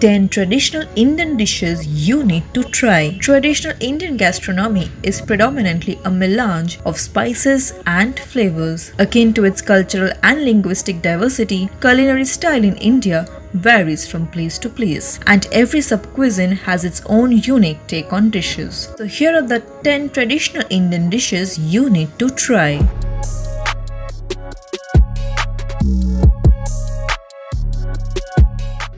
10 traditional Indian dishes you need to try. Traditional Indian gastronomy is predominantly a melange of spices and flavors. Akin to its cultural and linguistic diversity, culinary style in India varies from place to place, and every sub-cuisine has its own unique take on dishes. So here are the 10 traditional Indian dishes you need to try.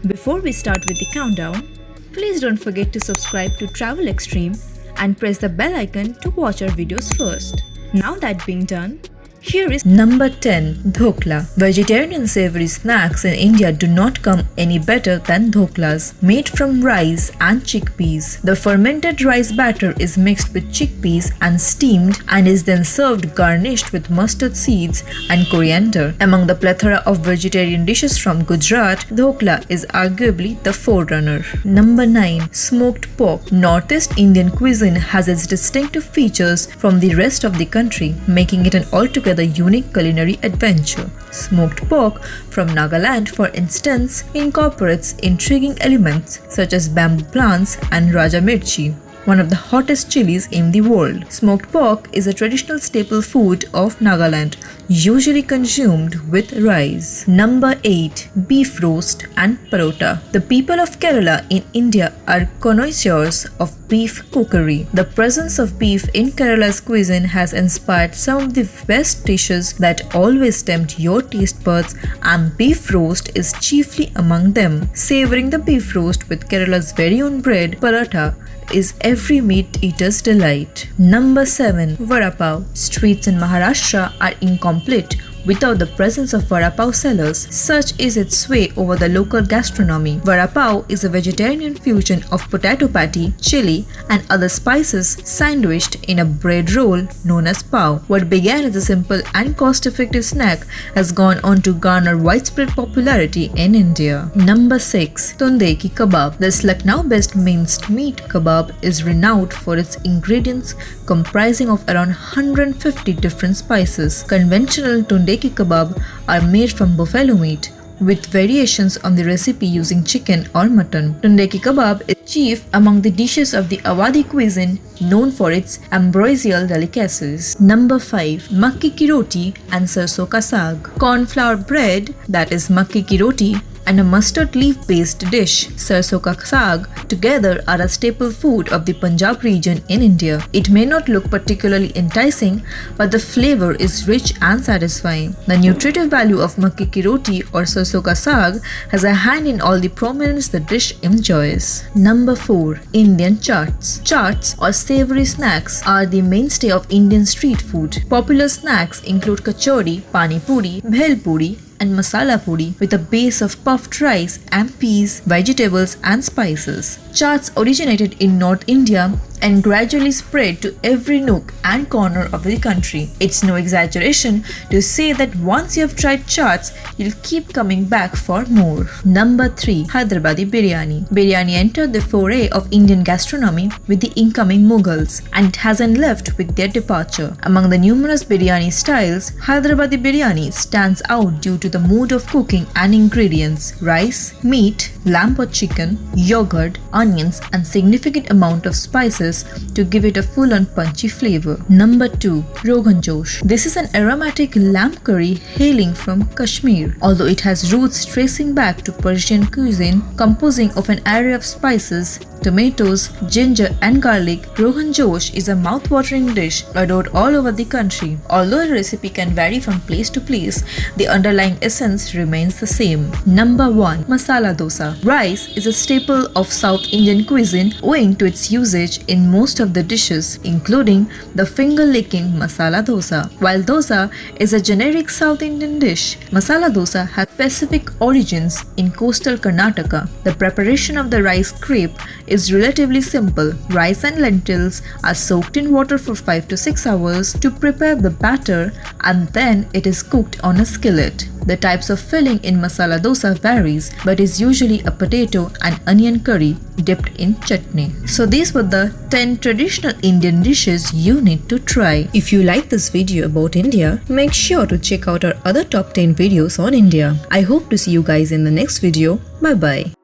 Before we start with the countdown, please don't forget to subscribe to Travel Extreme and press the bell icon to watch our videos first. Now that being done, here is number 10, Dhokla. Vegetarian savory snacks in India do not come any better than dhoklas, made from rice and chickpeas. The fermented rice batter is mixed with chickpeas and steamed and is then served garnished with mustard seeds and coriander. Among the plethora of vegetarian dishes from Gujarat, dhokla is arguably the forerunner. Number 9, smoked pork. Northeast Indian cuisine has its distinctive features from the rest of the country, making it an altogether unique culinary adventure. Smoked pork from Nagaland, for instance, incorporates intriguing elements such as bamboo plants and Raja Mirchi, one of the hottest chilies in the world. Smoked pork is a traditional staple food of Nagaland, usually consumed with rice. Number 8, beef roast and Prota. The people of Kerala in India are connoisseurs of beef cookery. The presence of beef in Kerala's cuisine has inspired some of the best dishes that always tempt your taste buds, and beef roast is chiefly among them. Savoring the beef roast with Kerala's very own bread, paratha, is every meat eater's delight. Number 7, Vada Pav. Streets in Maharashtra are incomplete without the presence of Vada Pav sellers. Such is its sway over the local gastronomy. Vada Pav is a vegetarian fusion of potato patty, chili, and other spices sandwiched in a bread roll known as pav. What began as a simple and cost-effective snack has gone on to garner widespread popularity in India. Number 6, Tunde ki kebab. This Lucknow-based minced meat kebab is renowned for its ingredients comprising of around 150 different spices. Conventional Tunde ki kebab are made from buffalo meat, with variations on the recipe using chicken or mutton. Tunde ki kebab is chief among the dishes of the Awadhi cuisine, known for its ambrosial delicacies. Number 5, Makki ki roti and sarson ka saag. Corn flour bread, that is Makki ki roti, and a mustard leaf based dish, sarson ka saag, together are a staple food of the Punjab region in India. It may not look particularly enticing, but the flavor is rich and satisfying. The nutritive value of makki ki roti or sarson ka saag has a hand in all the prominence the dish enjoys. Number 4, Indian chaats. Chaats or savory snacks are the mainstay of Indian street food. Popular snacks include kachori, pani puri, bhel puri, and masala puri with a base of puffed rice and peas, vegetables and spices. Chaats originated in North India and gradually spread to every nook and corner of the country. It's no exaggeration to say that once you have tried chaats, you'll keep coming back for more. Number 3, Hyderabadi Biryani. Biryani entered the foray of Indian gastronomy with the incoming Mughals, and it hasn't left with their departure. Among the numerous biryani styles, Hyderabadi Biryani stands out due to the mode of cooking and ingredients: rice, meat, lamb or chicken, yogurt, onions, and significant amount of spices to give it a full and punchy flavor. Number 2, Rogan Josh. This is an aromatic lamb curry hailing from Kashmir. Although it has roots tracing back to Persian cuisine, composing of an array of spices, tomatoes, ginger and garlic, Rogan Josh is a mouth-watering dish adored all over the country. Although the recipe can vary from place to place, the underlying essence remains the same. Number 1, Masala Dosa. Rice is a staple of South Indian cuisine owing to its usage in most of the dishes, including the finger-licking masala dosa. While dosa is a generic South Indian dish, masala dosa has specific origins in coastal Karnataka. The preparation of the rice crepe is relatively simple. Rice and lentils are soaked in water for 5 to 6 hours to prepare the batter, and then it is cooked on a skillet. The types of filling in masala dosa varies, but is usually a potato and onion curry dipped in chutney. So these were the 10 traditional Indian dishes you need to try. If you like this video about India, make sure to check out our other top 10 videos on India. I hope to see you guys in the next video. Bye bye.